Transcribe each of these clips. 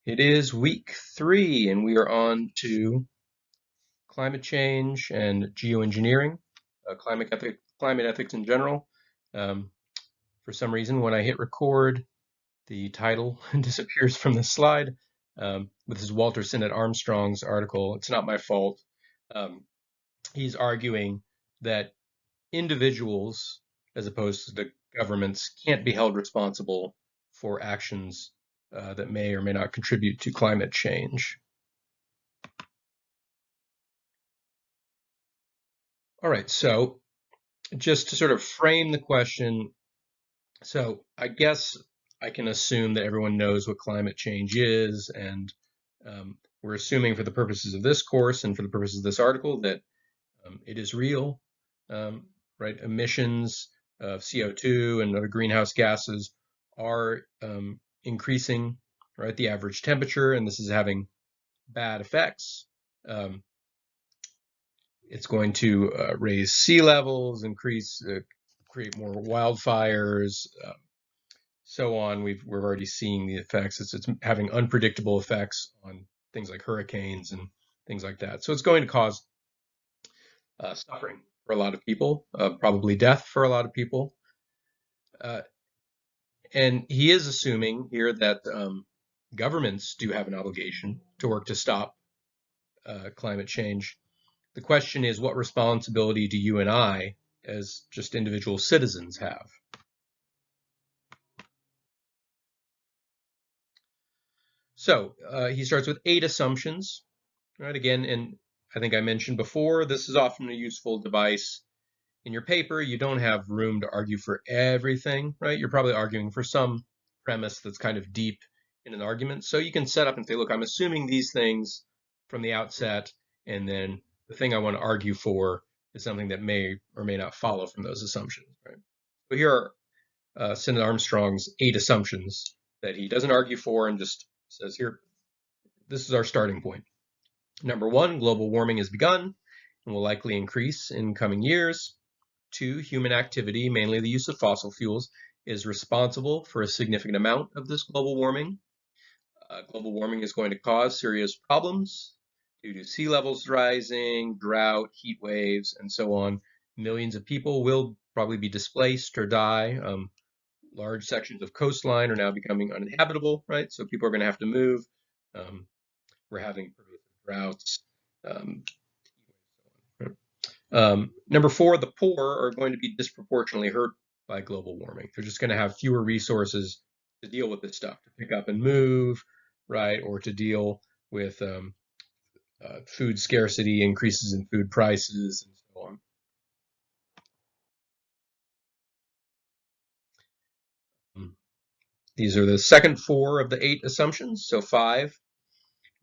It is week 3, and we are on to climate change and geoengineering, climate ethics in general. Um, for some reason, when I hit record, the title disappears from the slide. This is Walter Sinnot Armstrong's article. It's not my fault. Um, he's arguing that individuals, as opposed to the governments, can't be held responsible for actions that may or may not contribute to climate change. All right, so just to sort of frame the question, so I guess I can assume that everyone knows what climate change is, and we're assuming for the purposes of this course and for the purposes of this article that it is real, right? Emissions of CO2 and other greenhouse gases are increasing, right? The average temperature, and this is having bad effects. It's going to raise sea levels, create more wildfires, so on. We're already seeing the effects. It's having unpredictable effects on things like hurricanes and things like that. So it's going to cause suffering for a lot of people, probably death for a lot of people. Uh, and he is assuming here that governments do have an obligation to work to stop climate change. The question is, what responsibility do you and I, as just individual citizens, have? So he starts with 8 assumptions, right? Again, and I think I mentioned before, this is often a useful device. In your paper, you don't have room to argue for everything, right? You're probably arguing for some premise that's kind of deep in an argument. So you can set up and say, look, I'm assuming these things from the outset, and then the thing I want to argue for is something that may or may not follow from those assumptions, right? So here are Sinnot Armstrong's 8 assumptions that he doesn't argue for and just says, here, this is our starting point. Number 1, global warming has begun and will likely increase in coming years. 2, human activity, mainly the use of fossil fuels, is responsible for a significant amount of this global warming. Global warming is going to cause serious problems due to sea levels rising, drought, heat waves, and so on. Millions of people will probably be displaced or die. Large sections of coastline are now becoming uninhabitable, right? So people are going to have to move. We're having pervasive droughts. Number 4, the poor are going to be disproportionately hurt by global warming. They're just going to have fewer resources to deal with this stuff, to pick up and move, right, or to deal with food scarcity, increases in food prices, and so on. These are the second 4 of the 8 assumptions. So 5,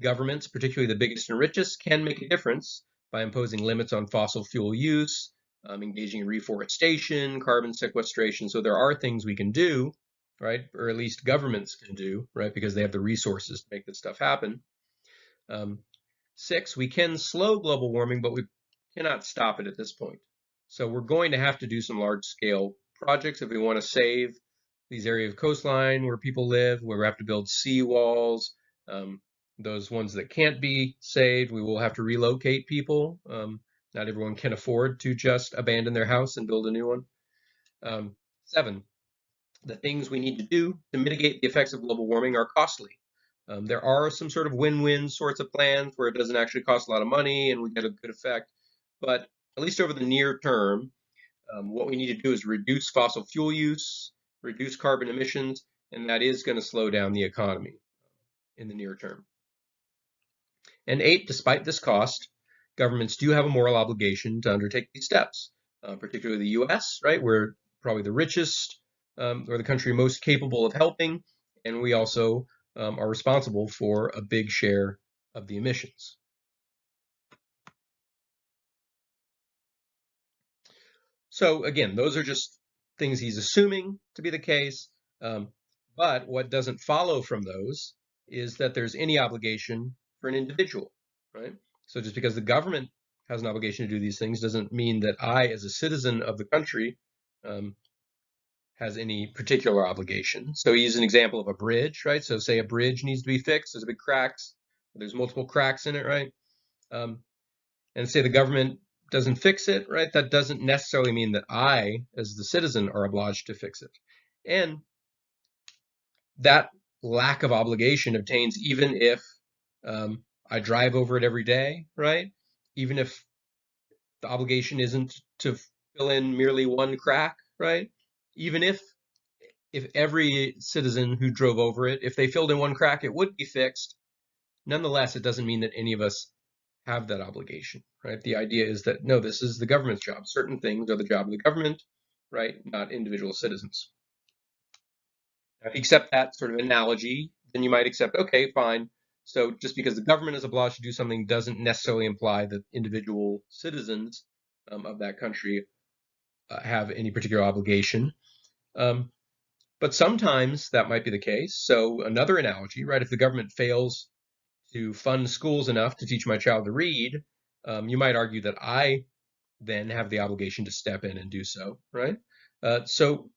governments, particularly the biggest and richest, can make a difference by imposing limits on fossil fuel use, engaging in reforestation, carbon sequestration. So there are things we can do, right? Or at least governments can do, right? Because they have the resources to make this stuff happen. 6, we can slow global warming, but we cannot stop it at this point. So we're going to have to do some large-scale projects if we want to save these areas of coastline where people live, where we have to build seawalls. Those ones that can't be saved, we will have to relocate people. Not everyone can afford to just abandon their house and build a new one. 7, the things we need to do to mitigate the effects of global warming are costly. There are some sort of win-win sorts of plans where it doesn't actually cost a lot of money and we get a good effect. But at least over the near term, what we need to do is reduce fossil fuel use, reduce carbon emissions, and that is going to slow down the economy in the near term. And 8, despite this cost, governments do have a moral obligation to undertake these steps, particularly the US, right? We're probably the richest or the country most capable of helping, and we also are responsible for a big share of the emissions. So again, those are just things he's assuming to be the case. But what doesn't follow from those is that there's any obligation for an individual, right? So just because the government has an obligation to do these things doesn't mean that I, as a citizen of the country, has any particular obligation. So he used an example of a bridge, right? So say a bridge needs to be fixed. There's big cracks. There's multiple cracks in it, right? And say the government doesn't fix it, right? That doesn't necessarily mean that I, as the citizen, are obliged to fix it. And that lack of obligation obtains even if I drive over it every day, right? Even if the obligation isn't to fill in merely one crack, right? Even if every citizen who drove over it, if they filled in one crack, it would be fixed. Nonetheless, it doesn't mean that any of us have that obligation, right? The idea is that, no, this is the government's job. Certain things are the job of the government, right? Not individual citizens. Now, if you accept that sort of analogy, then you might accept, okay, fine. So just because the government is obliged to do something doesn't necessarily imply that individual citizens of that country have any particular obligation. But sometimes that might be the case. So another analogy, right? If the government fails to fund schools enough to teach my child to read, you might argue that I then have the obligation to step in and do so, right? So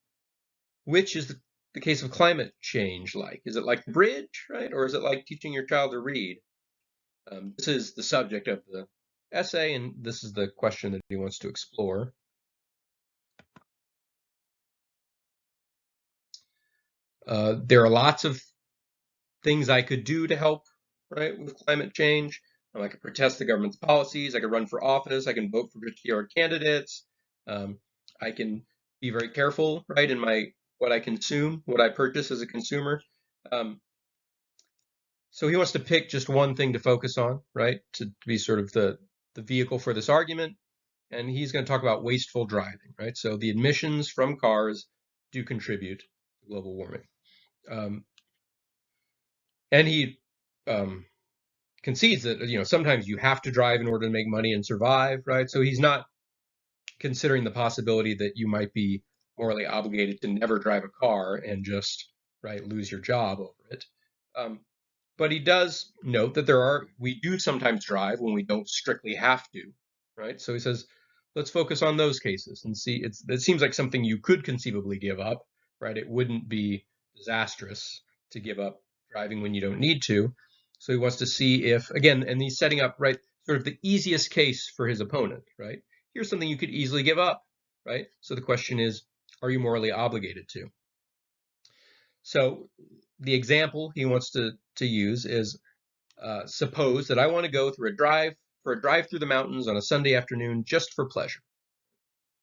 which is the case of climate change like? Is it like the bridge, right? Or is it like teaching your child to read? This is the subject of the essay, and this is the question that he wants to explore. There are lots of things I could do to help, right, with climate change. I could protest the government's policies. I could run for office. I can vote for particular candidates. I can be very careful, right, in what I consume, what I purchase as a consumer. So he wants to pick just one thing to focus on, right, to be sort of the vehicle for this argument. And he's going to talk about wasteful driving, right? So the emissions from cars do contribute to global warming. And he concedes that, sometimes you have to drive in order to make money and survive, right? So he's not considering the possibility that you might be morally obligated to never drive a car and just, right, lose your job over it. But he does note that we do sometimes drive when we don't strictly have to, right? So he says, let's focus on those cases and see. It seems like something you could conceivably give up, right? It wouldn't be disastrous to give up driving when you don't need to. So he wants to see if, again, and he's setting up, right, sort of the easiest case for his opponent, right? Here's something you could easily give up, right? So the question is, are you morally obligated to? So the example he wants to use is, suppose that I want to go through a drive through the mountains on a Sunday afternoon just for pleasure.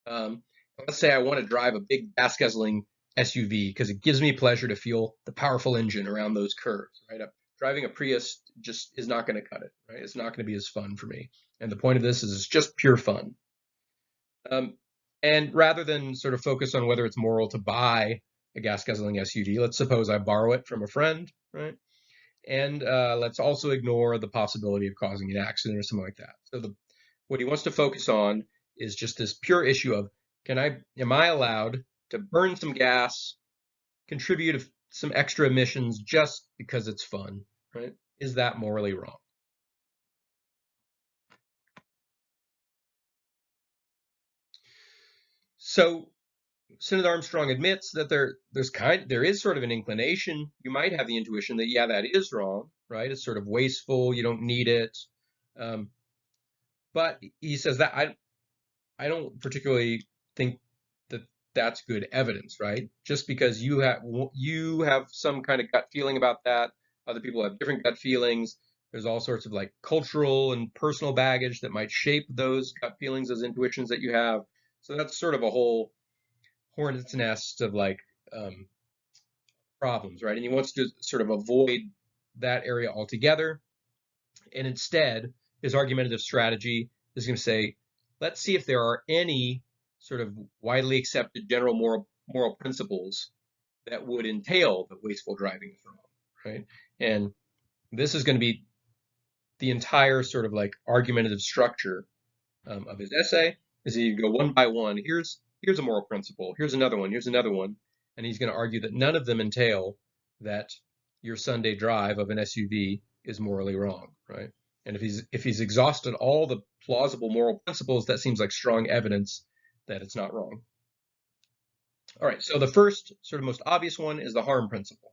Let's say I want to drive a big gas-guzzling SUV because it gives me pleasure to feel the powerful engine around those curves, right? Driving a Prius just is not going to cut it, right? It's not going to be as fun for me. And the point of this is it's just pure fun. And rather than sort of focus on whether it's moral to buy a gas-guzzling SUV, let's suppose I borrow it from a friend, right? And let's also ignore the possibility of causing an accident or something like that. So what he wants to focus on is just this pure issue of, am I allowed to burn some gas, contribute some extra emissions just because it's fun, right? Is that morally wrong? So Sinnot Armstrong admits that there is sort of an inclination. You might have the intuition that, yeah, that is wrong, right? It's sort of wasteful. You don't need it. But he says that I don't particularly think that that's good evidence, right? Just because you have some kind of gut feeling about that, other people have different gut feelings. There's all sorts of like cultural and personal baggage that might shape those gut feelings, those intuitions that you have. So that's sort of a whole hornet's nest of like problems, right? And he wants to sort of avoid that area altogether. And instead, his argumentative strategy is going to say, let's see if there are any sort of widely accepted general moral principles that would entail that wasteful driving is wrong, right? And this is going to be the entire sort of like argumentative structure of his essay. Is he go one by one? Here's a moral principle. Here's another one. Here's another one. And he's going to argue that none of them entail that your Sunday drive of an SUV is morally wrong, right? And if he's exhausted all the plausible moral principles, that seems like strong evidence that it's not wrong. All right, so the first sort of most obvious one is the harm principle.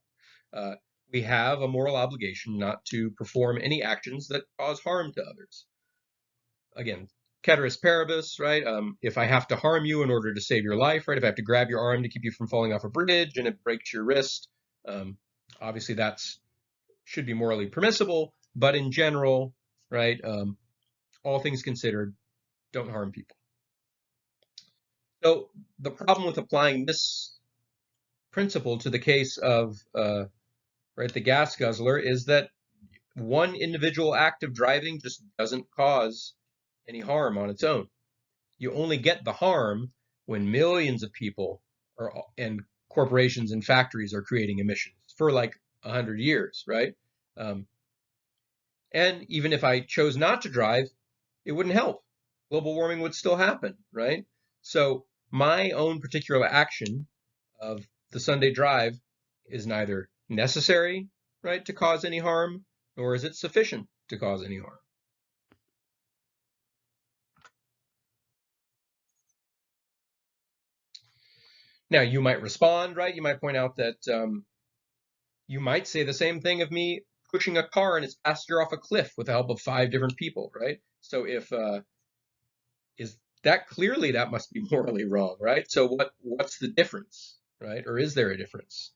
Uh, we have a moral obligation not to perform any actions that cause harm to others. Again, ceteris paribus, right? If I have to harm you in order to save your life, right? If I have to grab your arm to keep you from falling off a bridge and it breaks your wrist, obviously that's should be morally permissible. But in general, right? All things considered, don't harm people. So the problem with applying this principle to the case of right the gas guzzler is that one individual act of driving just doesn't cause any harm on its own. You only get the harm when millions of people and corporations and factories are creating emissions for like 100 years, right? Um, and even if I chose not to drive, it wouldn't help. Global warming would still happen, right? So my own particular action of the Sunday drive is neither necessary, right, to cause any harm, nor is it sufficient to cause any harm. Now, you might respond, right? You might point out that you might say the same thing of me pushing a car and its passenger off a cliff with the help of 5 different people, right? So if is that clearly that must be morally wrong, right? So what's the difference, right? Or is there a difference?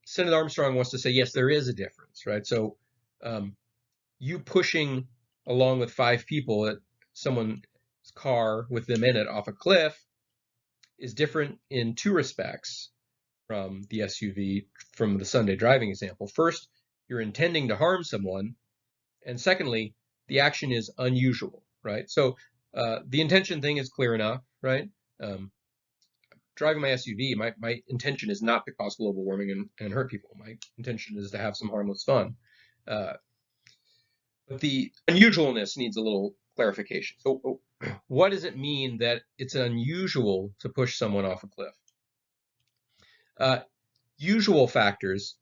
Sinnot Armstrong wants to say yes, there is a difference, right? So you pushing along with 5 people at someone's car with them in it off a cliff is different in 2 respects from the SUV from the Sunday driving example. First, you're intending to harm someone, and secondly, the action is unusual, right? So the intention thing is clear enough, right? Driving my SUV, my intention is not to cause global warming and hurt people. My intention is to have some harmless fun. But the unusualness needs a little clarification. So what does it mean that it's unusual to push someone off a cliff? Usual factors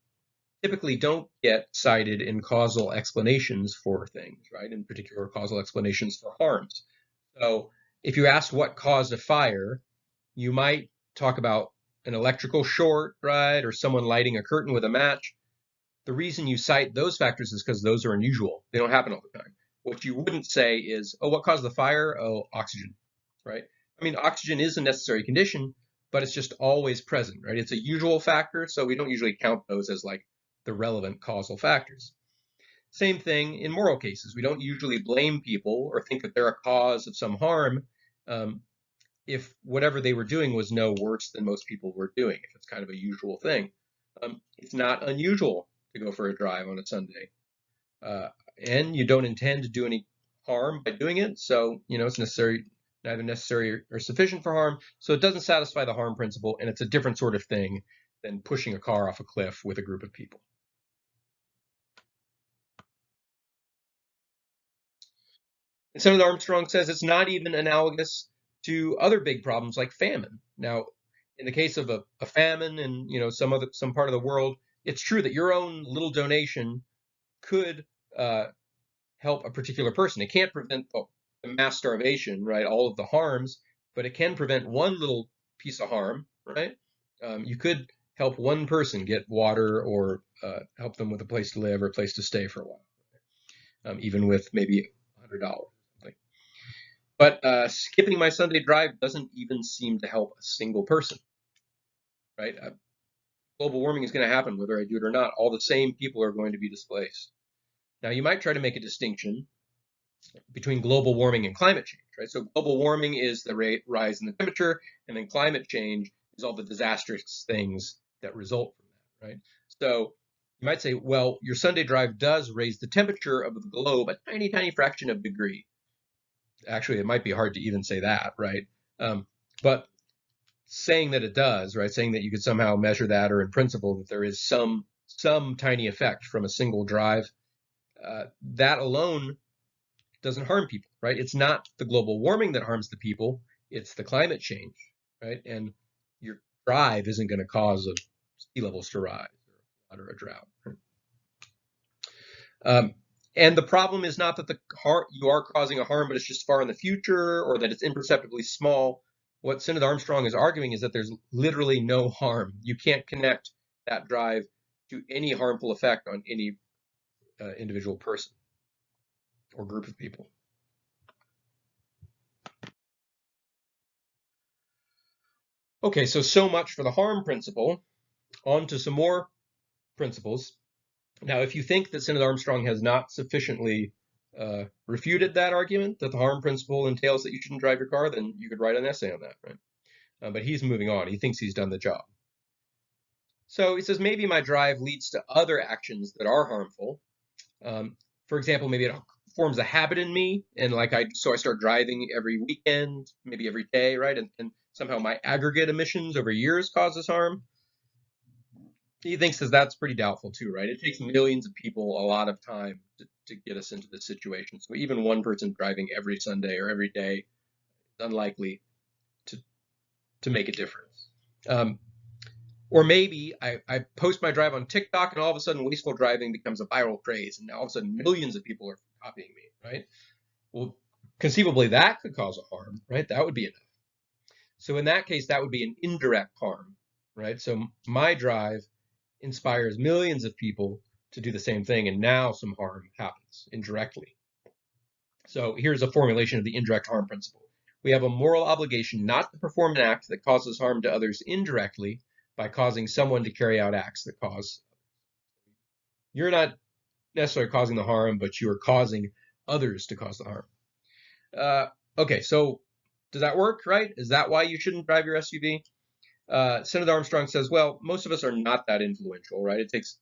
typically don't get cited in causal explanations for things, right? In particular, causal explanations for harms. So if you ask what caused a fire, you might talk about an electrical short, right? Or someone lighting a curtain with a match. The reason you cite those factors is because those are unusual. They don't happen all the time. What you wouldn't say is, oh, what caused the fire? Oh, oxygen, right? I mean, oxygen is a necessary condition, but it's just always present, right? It's a usual factor, so we don't usually count those as like the relevant causal factors. Same thing in moral cases. We don't usually blame people or think that they're a cause of some harm if whatever they were doing was no worse than most people were doing, if it's kind of a usual thing. It's not unusual to go for a drive on a Sunday. And you don't intend to do any harm by doing it, so it's neither necessary or sufficient for harm, so it doesn't satisfy the harm principle, and it's a different sort of thing than pushing a car off a cliff with a group of people. And Sinnot Armstrong says it's not even analogous to other big problems like famine. Now, in the case of a famine in some part of the world, it's true that your own little donation could help a particular person. It can't prevent the mass starvation, right? All of the harms, but it can prevent one little piece of harm, right? You could help one person get water or help them with a place to live or a place to stay for a while, even with maybe $100. But skipping my Sunday drive doesn't even seem to help a single person, right? Global warming is going to happen whether I do it or not. All the same people are going to be displaced. Now, you might try to make a distinction between global warming and climate change, right? So global warming is the rise in the temperature, and then climate change is all the disastrous things that result from that, right? So you might say, well, your Sunday drive does raise the temperature of the globe a tiny, tiny fraction of a degree. Actually, it might be hard to even say that, right? But saying that it does, right? Saying that you could somehow measure that, or in principle that there is some tiny effect from a single drive, that alone doesn't harm people, right? It's not the global warming that harms the people, it's the climate change, right? And your drive isn't going to cause sea levels to rise or a drought. Right? And the problem is not that you are causing a harm, but it's just far in the future, or that it's imperceptibly small. what Sinnot Armstrong is arguing is that there's literally no harm. You can't connect that drive to any harmful effect on any individual person or group of people. Okay, so much for the harm principle. On to some more principles. Now, if you think that Sinnot Armstrong has not sufficiently refuted that argument, that the harm principle entails that you shouldn't drive your car, then you could write an essay on that, right? But he's moving on. He thinks he's done the job. So he says, maybe my drive leads to other actions that are harmful. For example, maybe it forms a habit in me, and so I start driving every weekend, maybe every day, right? And somehow my aggregate emissions over years causes harm. He thinks that that's pretty doubtful too, right? It takes millions of people a lot of time to get us into this situation. So even one person driving every Sunday or every day is unlikely to make a difference. Or maybe I post my drive on TikTok and all of a sudden wasteful driving becomes a viral craze and now all of a sudden millions of people are copying me, right? Well, conceivably that could cause a harm, right? That would be enough. So in that case, that would be an indirect harm, right? So my drive inspires millions of people to do the same thing, and now some harm happens indirectly. So here's a formulation of the indirect harm principle. We have a moral obligation not to perform an act that causes harm to others indirectly by causing someone to carry out acts that cause. You're not necessarily causing the harm, but you are causing others to cause the harm. Okay, so does that work, right? Is that why you shouldn't drive your SUV? Sinnot Armstrong says, well, most of us are not that influential, right? It takes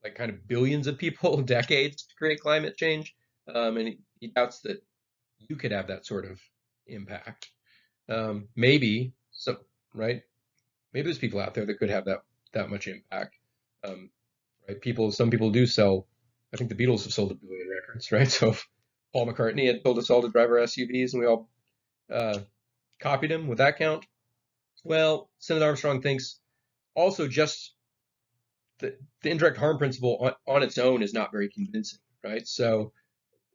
like kind of billions of people, decades to create climate change. And he doubts that you could have that sort of impact. Maybe so, right? Maybe there's people out there that could have that much impact. Right? Some people do sell. I think the Beatles have sold 1 billion records, right? So if Paul McCartney had told us all to drive our SUVs and we all copied him, would that count? Well, Sinnot Armstrong thinks also just the indirect harm principle on its own is not very convincing, right? So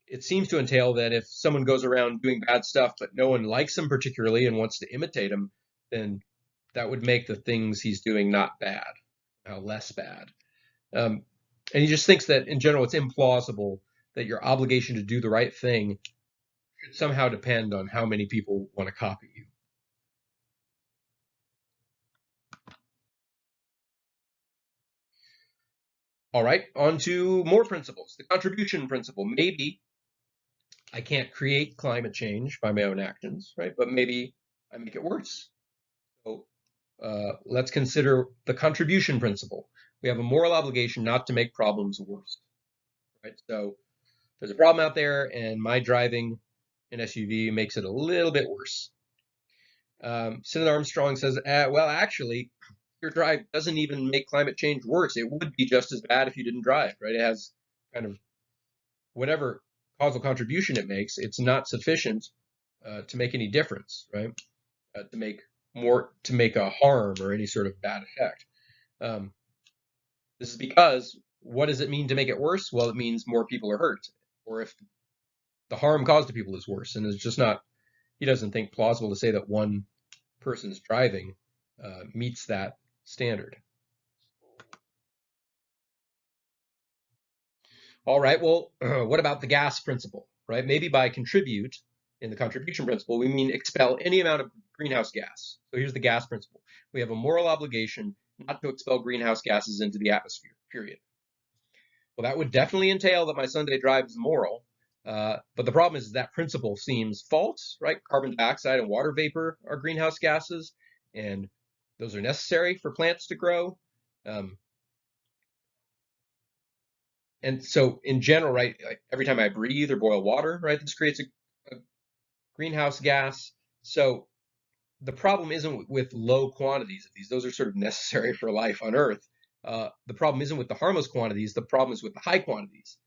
it seems to entail that if someone goes around doing bad stuff, but no one likes him particularly and wants to imitate him, then that would make the things he's doing not bad, less bad. And he just thinks that in general, it's implausible that your obligation to do the right thing should somehow depend on how many people want to copy you. All right, on to more principles. The contribution principle. Maybe I can't create climate change by my own actions, right? But maybe I make it worse. So let's consider the contribution principle. We have a moral obligation not to make problems worse, right? So there's a problem out there, and my driving an SUV makes it a little bit worse. Sinnot Armstrong says, well, actually, your drive doesn't even make climate change worse. It would be just as bad if you didn't drive, right? It has kind of whatever causal contribution it makes, it's not sufficient to make any difference, right? To make a harm or any sort of bad effect. This is because what does it mean to make it worse? Well, it means more people are hurt, or if the harm caused to people is worse, and it's just not. He doesn't think plausible to say that one person's driving meets that standard. All right, well, what about the gas principle, right? Maybe by contribute, in the contribution principle, we mean expel any amount of greenhouse gas. So here's the gas principle. We have a moral obligation not to expel greenhouse gases into the atmosphere, period. Well, that would definitely entail that my Sunday drive is moral, but the problem is that principle seems false, right? Carbon dioxide and water vapor are greenhouse gases, and those are necessary for plants to grow. And so in general, right, like every time I breathe or boil water, right, this creates a greenhouse gas. So the problem isn't with low quantities of these. Those are sort of necessary for life on Earth. The problem isn't with the harmless quantities. The problem is with the high quantities.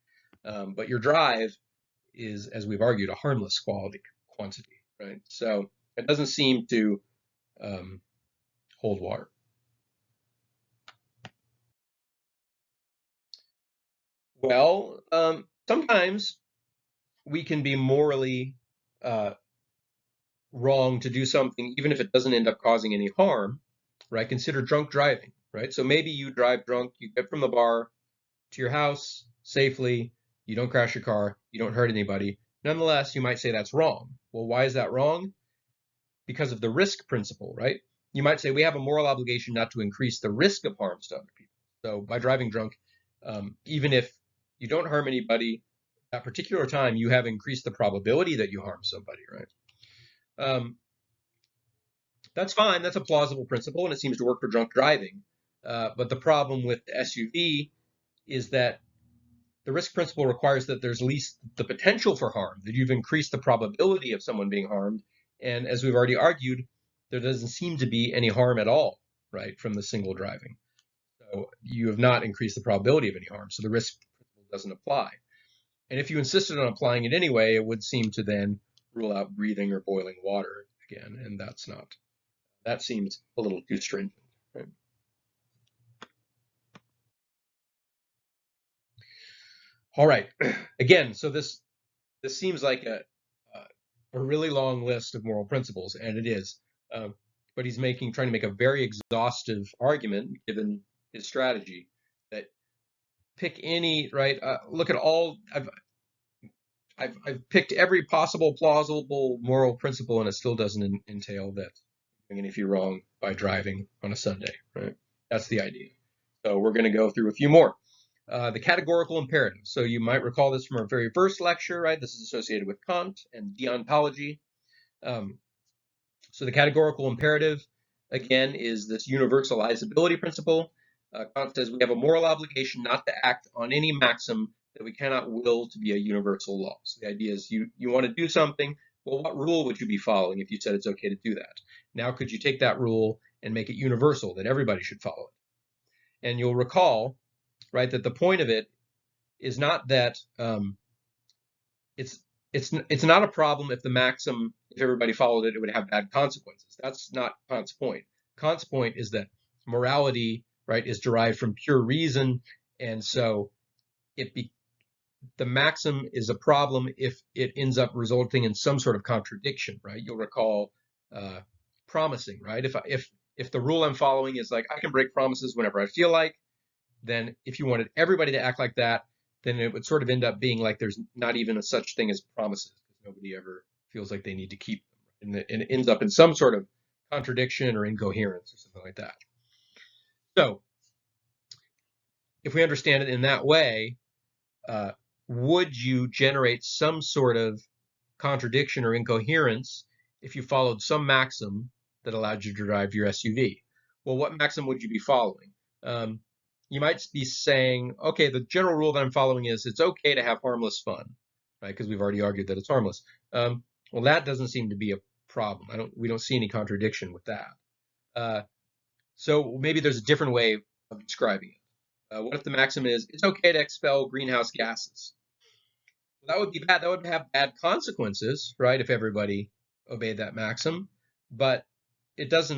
But your drive is, as we've argued, a harmless quantity, right? So it doesn't seem to hold water. Well, sometimes we can be morally wrong to do something, even if it doesn't end up causing any harm, right? Consider drunk driving, right? So maybe you drive drunk, you get from the bar to your house safely, you don't crash your car, you don't hurt anybody. Nonetheless, you might say that's wrong. Well, why is that wrong? Because of the risk principle, right? You might say we have a moral obligation not to increase the risk of harms to other people. So by driving drunk, even if you don't harm anybody, at particular time, you have increased the probability that you harm somebody, right? That's fine. That's a plausible principle, and it seems to work for drunk driving. But the problem with the SUV is that the risk principle requires that there's at least the potential for harm, that you've increased the probability of someone being harmed. And as we've already argued, there doesn't seem to be any harm at all, right, from the single driving. So you have not increased the probability of any harm. So the risk principle doesn't apply. And if you insisted on applying it anyway, it would seem to then rule out breathing or boiling water again. And that seems a little too stringent, right? All right. Again, so this seems like a really long list of moral principles, and it is. But he's trying to make a very exhaustive argument, given his strategy, that pick any, right? Look at all. I've picked every possible plausible moral principle, and it still doesn't entail that doing anything wrong by driving on a Sunday, right? That's the idea. So we're going to go through a few more. The categorical imperative. So you might recall this from our very first lecture, right? This is associated with Kant and deontology. So the categorical imperative, again, is this universalizability principle. Kant says we have a moral obligation not to act on any maxim that we cannot will to be a universal law. So the idea is you want to do something. Well, what rule would you be following if you said it's okay to do that? Now, could you take that rule and make it universal, that everybody should follow it? And you'll recall, right, that the point of it is not that it's not a problem if the maxim, if everybody followed it, it would have bad consequences. That's not Kant's point. Kant's point is that morality, right, is derived from pure reason, and so the maxim is a problem if it ends up resulting in some sort of contradiction, right? You'll recall promising, right? If the rule I'm following is like I can break promises whenever I feel like, then if you wanted everybody to act like that, then it would sort of end up being like there's not even a such thing as promises, because nobody ever feels like they need to keep them. And it ends up in some sort of contradiction or incoherence or something like that. So if we understand it in that way, would you generate some sort of contradiction or incoherence if you followed some maxim that allowed you to drive your SUV? Well, what maxim would you be following? You might be saying, okay, the general rule that I'm following is it's okay to have harmless fun, right? Because we've already argued that it's harmless. Well, that doesn't seem to be a problem. We don't see any contradiction with that. So maybe there's a different way of describing it. What if the maxim is it's okay to expel greenhouse gases? Well, that would be bad. That would have bad consequences, right? If everybody obeyed that maxim, but it's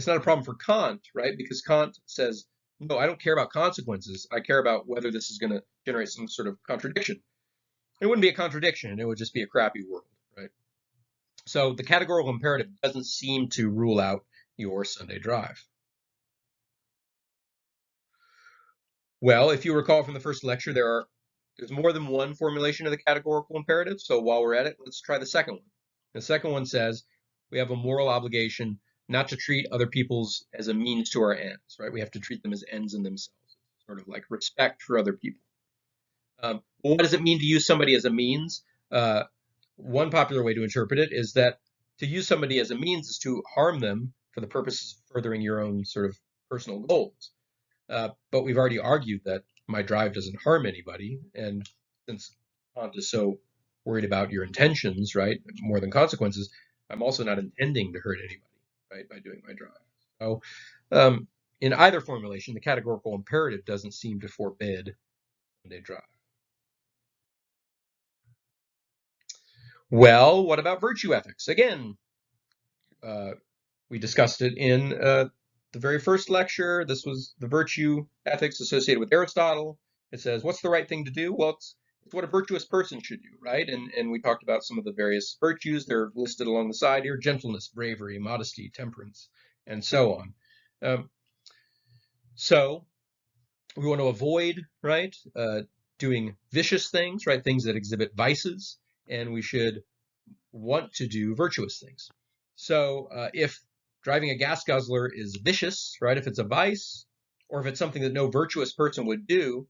not a problem for Kant, right? Because Kant says, no, I don't care about consequences. I care about whether this is going to generate some sort of contradiction. It wouldn't be a contradiction. It would just be a crappy world, right? So the categorical imperative doesn't seem to rule out your Sunday drive. Well, if you recall from the first lecture, there's more than one formulation of the categorical imperative. So while we're at it, let's try the second one. The second one says we have a moral obligation not to treat other people's as a means to our ends, right? We have to treat them as ends in themselves, sort of like respect for other people. Well, what does it mean to use somebody as a means? One popular way to interpret it is that to use somebody as a means is to harm them for the purposes of furthering your own sort of personal goals. But we've already argued that my drive doesn't harm anybody, and since Kant is so worried about your intentions, right, more than consequences, I'm also not intending to hurt anybody, right, by doing my drive. So in either formulation, the categorical imperative doesn't seem to forbid Sunday drive. Well, what about virtue ethics? Again, we discussed it in the very first lecture. This was the virtue ethics associated with Aristotle. It says, what's the right thing to do? Well, It's what a virtuous person should do, right? And we talked about some of the various virtues. They're listed along the side here: gentleness, bravery, modesty, temperance, and so on. Um, so we want to avoid, right, doing vicious things, right, things that exhibit vices, and we should want to do virtuous things. So if driving a gas guzzler is vicious, right, if it's a vice, or if it's something that no virtuous person would do,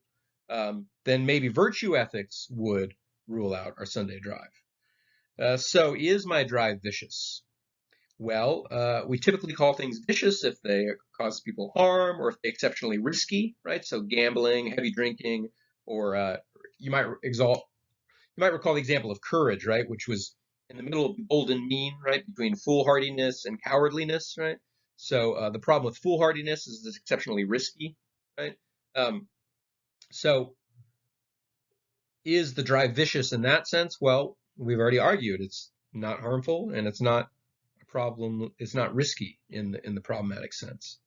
then maybe virtue ethics would rule out our Sunday drive. So is my drive vicious? Well, we typically call things vicious if they cause people harm or if they're exceptionally risky, right? So gambling, heavy drinking, or you might recall the example of courage, right? Which was in the middle of the golden mean, right? Between foolhardiness and cowardliness, right? So the problem with foolhardiness is it's exceptionally risky, right? Um, so is the drive vicious in that sense? Well, we've already argued it's not harmful and it's not a problem. It's not risky in the problematic sense.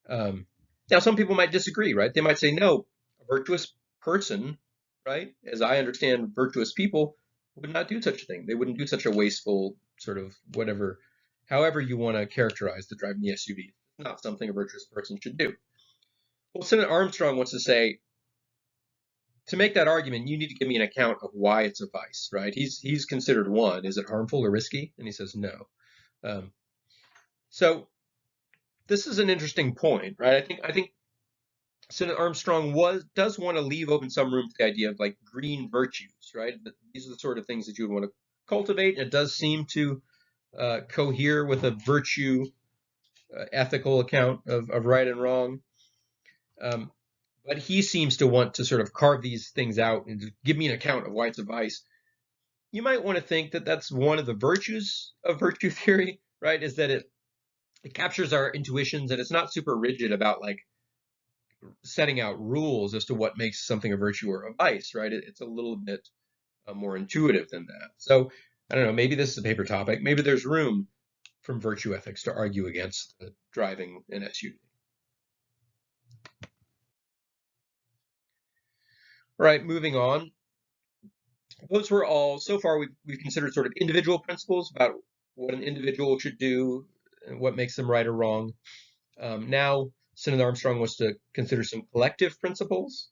Now, some people might disagree, right? They might say, no, a virtuous person, right, as I understand virtuous people, would not do such a thing. They wouldn't do such a wasteful sort of whatever, however you want to characterize the driving the SUV. It's not something a virtuous person should do. Well, Sinnot Armstrong wants to say, to make that argument, you need to give me an account of why it's a vice, right? He's considered one. Is it harmful or risky? And he says no. So this is an interesting point, right? I think Sinnot Armstrong does want to leave open some room to the idea of like green virtues, right? These are the sort of things that you would want to cultivate. And it does seem to cohere with a virtue ethical account of right and wrong. But he seems to want to sort of carve these things out and give me an account of why it's a vice. You might want to think that that's one of the virtues of virtue theory, right? Is that it captures our intuitions and it's not super rigid about like setting out rules as to what makes something a virtue or a vice, right? It's a little bit more intuitive than that. So I don't know, maybe this is a paper topic. Maybe there's room from virtue ethics to argue against driving an SUV. All right, moving on. Those were all, so far we've considered sort of individual principles about what an individual should do and what makes them right or wrong. Now, Sinnot Armstrong wants to consider some collective principles.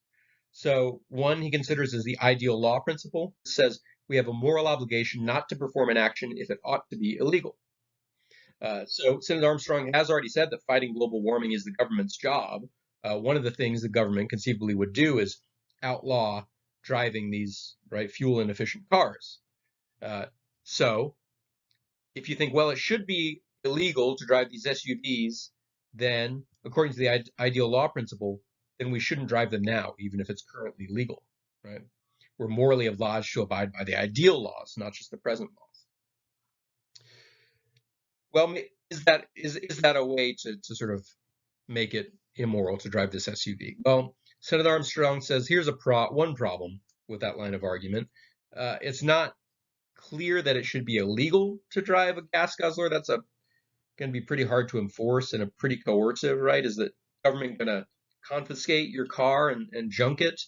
So one he considers is the ideal law principle. It says we have a moral obligation not to perform an action if it ought to be illegal. So Sinnot Armstrong has already said that fighting global warming is the government's job. One of the things the government conceivably would do is outlaw driving these fuel inefficient cars. So if you think, well, it should be illegal to drive these SUVs, then according to the ideal law principle, then we shouldn't drive them now, even if it's currently legal, right? We're morally obliged to abide by the ideal laws, not just the present laws. Well, is that a way to sort of make it immoral to drive this SUV? Well, Senator Armstrong says here's one problem with that line of argument. It's not clear that it should be illegal to drive a gas guzzler. That's going to be pretty hard to enforce and a pretty coercive, right? Is the government going to confiscate your car and junk it?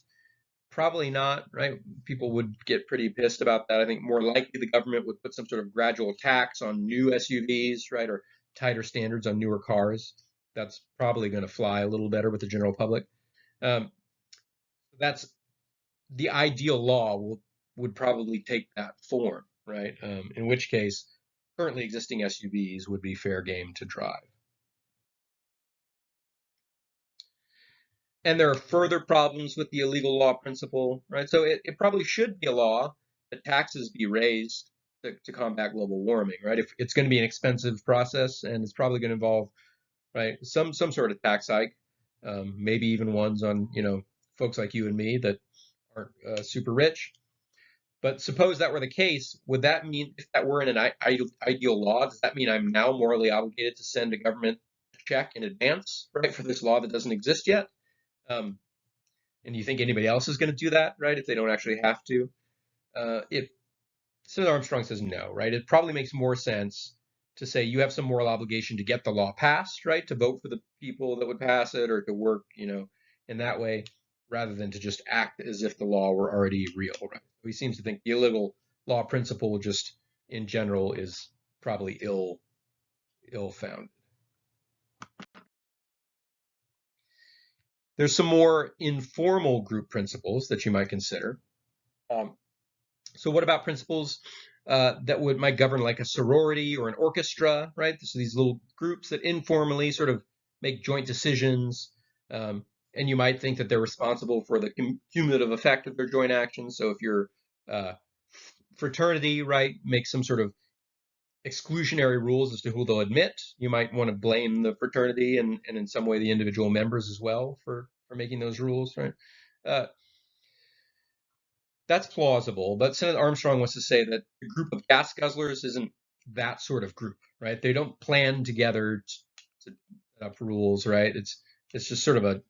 Probably not, right? People would get pretty pissed about that. I think more likely the government would put some sort of gradual tax on new SUVs, right? Or tighter standards on newer cars. That's probably going to fly a little better with the general public. That's the ideal law would probably take that form, right? In which case, currently existing SUVs would be fair game to drive. And there are further problems with the illegal law principle, right? So it probably should be a law that taxes be raised to combat global warming, right? If it's going to be an expensive process and it's probably going to involve, right, some sort of tax hike, maybe even ones on, folks like you and me that aren't super rich. But suppose that were the case, would that mean, if that were in an ideal law, does that mean I'm now morally obligated to send a government check in advance, right, for this law that doesn't exist yet? And you think anybody else is going to do that, right, if they don't actually have to? If Senator Armstrong says no, right, it probably makes more sense to say you have some moral obligation to get the law passed, right, to vote for the people that would pass it or to work, in that way. rather than to just act as if the law were already real. Right? So he seems to think the illegal law principle just in general is probably ill-founded. There's some more informal group principles that you might consider. So what about principles that might govern like a sorority or an orchestra, right? So these little groups that informally sort of make joint decisions, and you might think that they're responsible for the cumulative effect of their joint actions. So if your fraternity, right, makes some sort of exclusionary rules as to who they'll admit, you might want to blame the fraternity and in some way the individual members as well for making those rules, right? That's plausible, but Sinnot Armstrong wants to say that the group of gas guzzlers isn't that sort of group, right? They don't plan together to set up rules, right? It's just sort of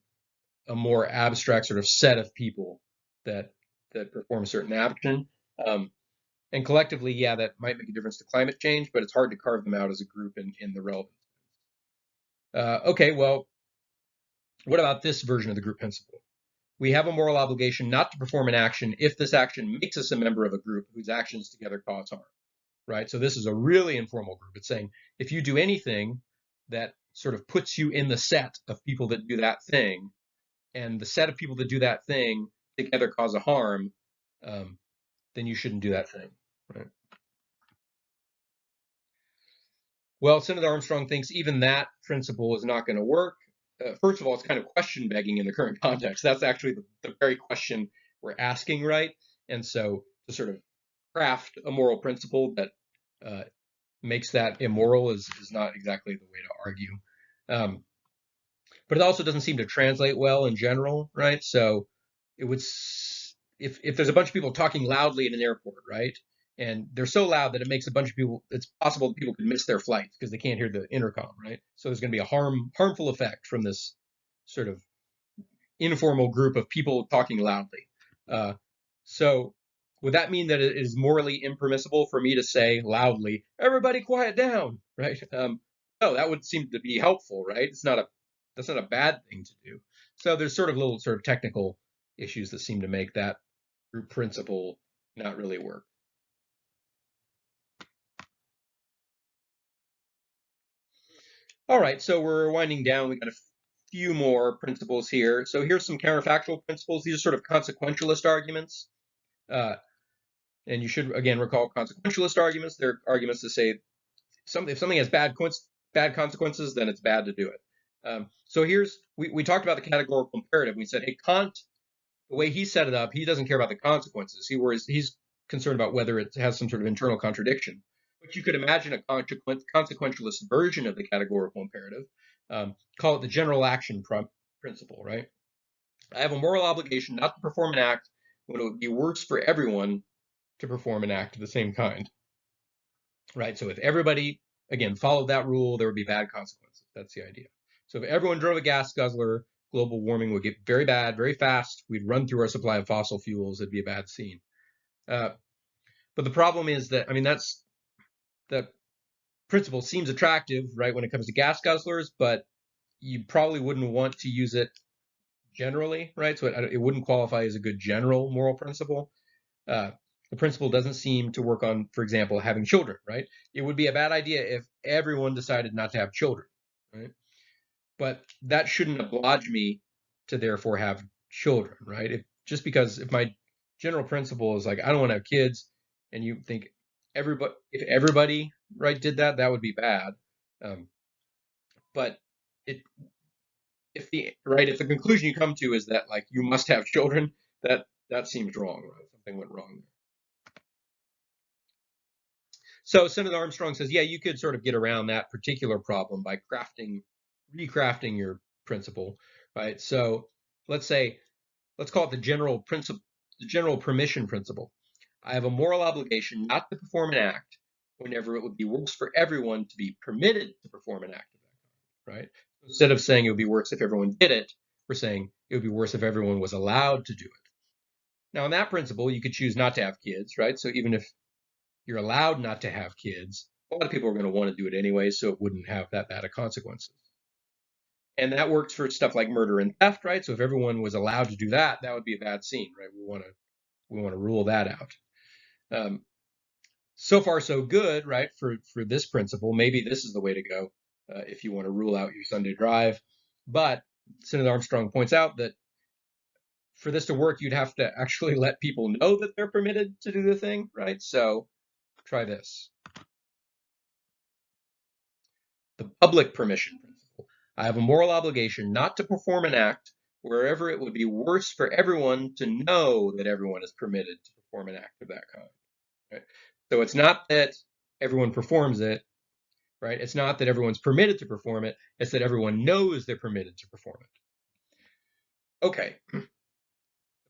a more abstract sort of set of people that perform a certain action. And collectively, yeah, that might make a difference to climate change, but it's hard to carve them out as a group in the relevant. Okay, well, what about this version of the group principle? We have a moral obligation not to perform an action if this action makes us a member of a group whose actions together cause harm, right? So this is a really informal group. It's saying if you do anything that sort of puts you in the set of people that do that thing, and the set of people that do that thing together cause a harm, then you shouldn't do that thing, right? Well, Senator Armstrong thinks even that principle is not going to work. First of all, it's kind of question begging in the current context. That's actually the very question we're asking, right? And so to sort of craft a moral principle that makes that immoral is not exactly the way to argue. But it also doesn't seem to translate well in general, right? So it would, if there's a bunch of people talking loudly in an airport, right? And they're so loud that it makes a bunch of people, it's possible that people could miss their flights because they can't hear the intercom, right? So there's going to be a harmful effect from this sort of informal group of people talking loudly. So would that mean that it is morally impermissible for me to say loudly, everybody quiet down, right? No, that would seem to be helpful, right? That's not a bad thing to do. So there's sort of little sort of technical issues that seem to make that group principle not really work. All right, so we're winding down. We got a few more principles here. So here's some counterfactual principles. These are sort of consequentialist arguments. And you should, again, recall consequentialist arguments. They're arguments to say if something has bad consequences, then it's bad to do it. So we talked about the categorical imperative. We said, hey, Kant, the way he set it up, he doesn't care about the consequences. He's concerned about whether it has some sort of internal contradiction. But you could imagine a consequentialist version of the categorical imperative. Call it the general action principle, right? I have a moral obligation not to perform an act when it would be worse for everyone to perform an act of the same kind, right? So if everybody, again, followed that rule, there would be bad consequences. That's the idea. So if everyone drove a gas guzzler, global warming would get very bad, very fast. We'd run through our supply of fossil fuels. It'd be a bad scene. But the problem is that, I mean, that principle seems attractive, right, when it comes to gas guzzlers, but you probably wouldn't want to use it generally, right? So it wouldn't qualify as a good general moral principle. The principle doesn't seem to work on, for example, having children, right? It would be a bad idea if everyone decided not to have children, right? But that shouldn't oblige me to therefore have children, right? Just because if my general principle is like, I don't want to have kids, and you think if everybody, right, did that, that would be bad. But if the conclusion you come to is that like you must have children, that seems wrong, right? Something went wrong there. So Senator Armstrong says, yeah, you could sort of get around that particular problem by recrafting your principle, right? So let's call it the general permission principle. I have a moral obligation not to perform an act whenever it would be worse for everyone to be permitted to perform an act of that kind, right? Instead of saying it would be worse if everyone did it, we're saying it would be worse if everyone was allowed to do it. Now, in that principle, you could choose not to have kids, right? So even if you're allowed not to have kids, a lot of people are going to want to do it anyway, so it wouldn't have that bad of consequences. And that works for stuff like murder and theft, right? So if everyone was allowed to do that, that would be a bad scene, right? We want to rule that out. Um, so far, so good, right? For this principle, maybe this is the way to go if you want to rule out your Sunday drive. But Sinnot Armstrong points out that for this to work, you'd have to actually let people know that they're permitted to do the thing, right? So try this. The public permission principle. I have a moral obligation not to perform an act wherever it would be worse for everyone to know that everyone is permitted to perform an act of that kind. Right? So it's not that everyone performs it, right? It's not that everyone's permitted to perform it. It's that everyone knows they're permitted to perform it. Okay. The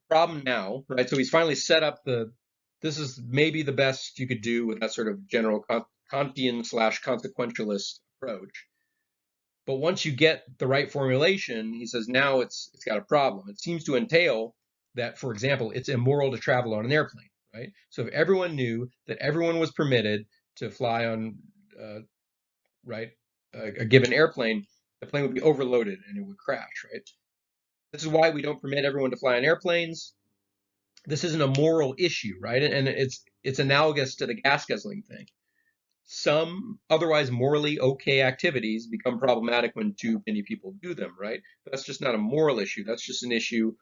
problem now, right? So he's finally set up this is maybe the best you could do with that sort of general Kantian / consequentialist approach. But once you get the right formulation, he says now it's got a problem. It seems to entail that, for example, it's immoral to travel on an airplane, right? So if everyone knew that everyone was permitted to fly on, right, a given airplane, the plane would be overloaded and it would crash, right? This is why we don't permit everyone to fly on airplanes. This isn't a moral issue, right? And it's analogous to the gas guzzling thing. Some otherwise morally okay activities become problematic when too many people do them, right? But that's just not a moral issue. That's just an issue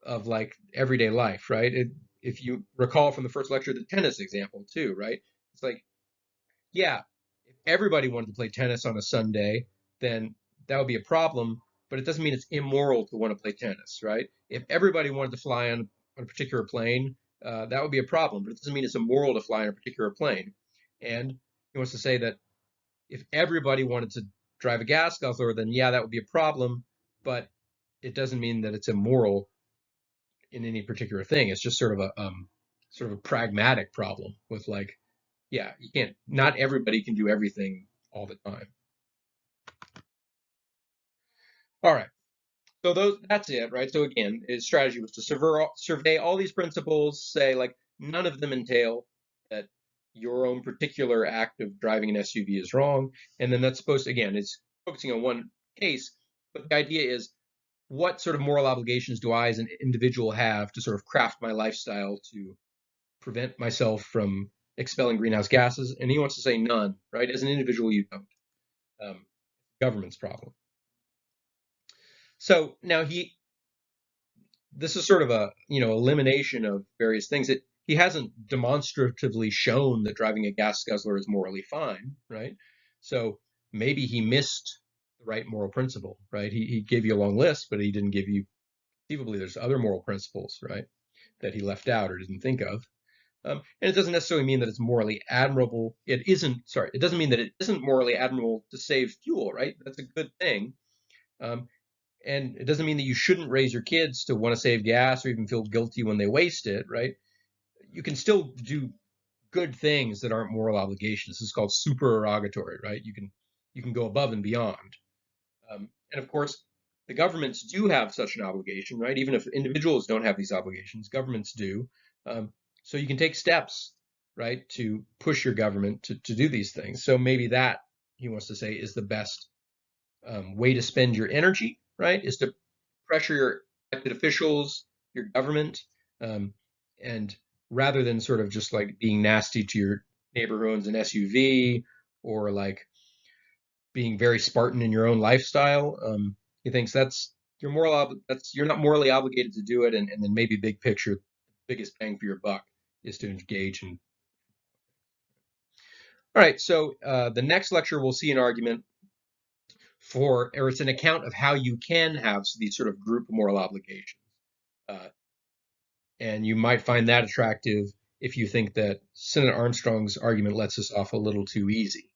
of like everyday life, right? If you recall from the first lecture, the tennis example too, right? It's like, yeah, if everybody wanted to play tennis on a Sunday, then that would be a problem, but it doesn't mean it's immoral to want to play tennis, right? If everybody wanted to fly on a particular plane, that would be a problem, but it doesn't mean it's immoral to fly on a particular plane. And he wants to say that if everybody wanted to drive a gas guzzler, then yeah, that would be a problem, but it doesn't mean that it's immoral in any particular thing. It's just sort of a pragmatic problem with like, yeah, you can't. Not everybody can do everything all the time. All right. So that's it, right? So again, his strategy was to survey all these principles, say like none of them entail that your own particular act of driving an SUV is wrong, and then that's supposed to, again, it's focusing on one case, but the idea is what sort of moral obligations do I as an individual have to sort of craft my lifestyle to prevent myself from expelling greenhouse gases? And he wants to say none, right? As an individual, you don't. Government's problem. So now this is sort of a elimination of various things that he hasn't demonstratively shown that driving a gas guzzler is morally fine, right? So maybe he missed the right moral principle, right? He gave you a long list, but he didn't give you, conceivably, there's other moral principles, right, that he left out or didn't think of. And it doesn't necessarily mean that it's morally admirable. It doesn't mean that it isn't morally admirable to save fuel, right? That's a good thing. Um, and it doesn't mean that you shouldn't raise your kids to want to save gas or even feel guilty when they waste it, right? You can still do good things that aren't moral obligations. This is called supererogatory, right? You can go above and beyond. And of course, the governments do have such an obligation, right? Even if individuals don't have these obligations, governments do. So you can take steps, right, to push your government to do these things. So maybe that, he wants to say, is the best way to spend your energy, right? Is to pressure your elected officials, your government, and rather than sort of just like being nasty to your neighbor who owns an SUV or like being very Spartan in your own lifestyle. He thinks that's you're not morally obligated to do it, and then maybe big picture, biggest bang for your buck is to engage in. All right, so the next lecture we'll see an argument or it's an account of how you can have these sort of group moral obligations. And you might find that attractive if you think that Sinnot Armstrong's argument lets us off a little too easy.